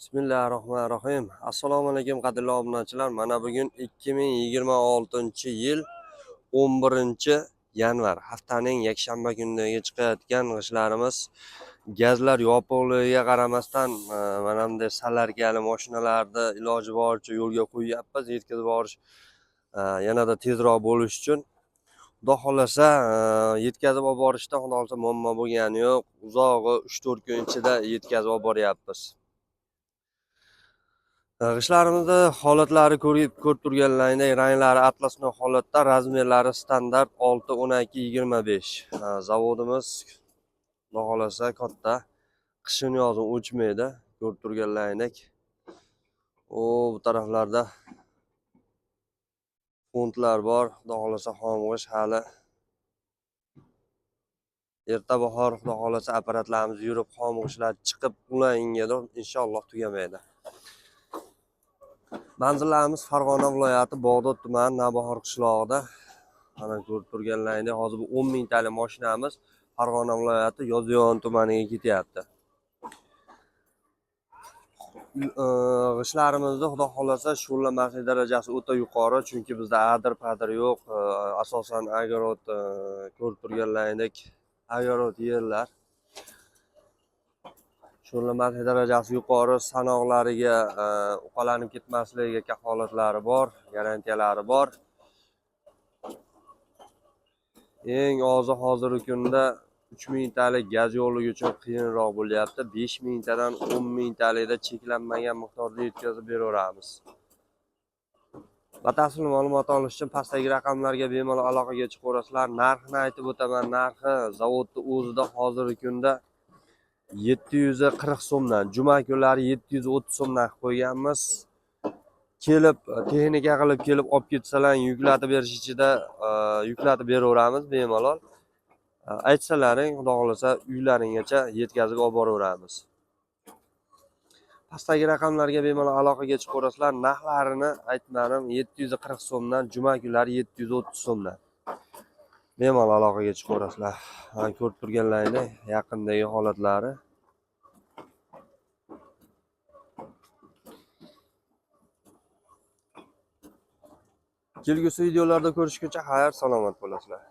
Bismillahirrohmanirrohim. Assalomu alaykum qadrli obunachilar. Mana bugun 2026-yil 11-yanvar haftaning yakshanba kunidagi chiqayotgan g'ishlarimiz gazlar yopiqligiga qaramasdan mana bunday salarkali mashinalarni iloji boricha yo'lga qo'yyapmiz, yetkazib borish yanada tezroq bo'lish uchun. Xudo xolasa yetkazib olib borishda xudo xolasa muammo bo'lgani yo'q. Uzog'i 3-4 kun ichida yetkazib olib boryapmiz. G'ishtlarimizni holatlari ko'rib turganlaringdek, ranglari atlasnoy holatda, razmerlari standart 6, 12, 25. Zavodimiz xudo xolasa katta, qishin yozin o'chmaydi. Ko'rib turganlaringdek, bu taraflarda fontlar bor. Xudo xolasa xomg'ish hali erta bahor, xudo xolasa apparatlarimiz yurib, xomg'ishlar chiqib, ulangadir inshaalloh tugamaydi. Manzillarimiz Farg'ona viloyati Bog'dod tumani Navbahor qishlog'ida. Mana ko'rib turganlaringdek, hozir bu 10 mingtalik mashinamiz Farg'ona viloyati Yozyovon tumaniga ketyapti. G'ishtlarimizni xudo xolasa sho'rlamaslik darajasi o'ta yuqori, chunki bizda adir-padir yo'q. Asosan agorod, ko'rib turganlaringdek agorod yerlar. Sho'rlamaslik darajasi yuqori, sanoqlariga uqalanib ketmasligiga kafolatlari bor, garantiyalari bor. Eng ozi hozirgi kunda 3 mingtalik gaz yo'lligi uchun qiyinroq bo'lyapti. 5 mingtadan 10 mingtalikda cheklanmagan miqdorda yetkazib beraveramiz. Batafsil ma'lumot olish uchun pastdagi raqamlarga bemalol aloqaga chiqaverasizlar. Narxini aytib o'taman. Narxi zavodning o'zida hozirgi kunda 740 so'mdan, juma kunlari 730 so'mdan qilib qo'yganmiz. Kelib, texnika qilib kelib olib ketsalar, yuklatib berish ichida yuklatib beraveramiz bemalol. Aytsalaring, xudo xolasa uylaringgacha yetkazib olib boraveramiz. Pastdagi raqamlarga bemalol aloqaga chiqaverasizlar. Narxlarini aytmadim, 740 so'mdan, juma kunlari 730 so'mdan. Bemalol aloqaga chiqaverasizlar. Ko'rib turganlaringdek, yaqindagi holatlari. Kelgusi videolarda ko'rishguncha xayr, salomat bo'lasizlar.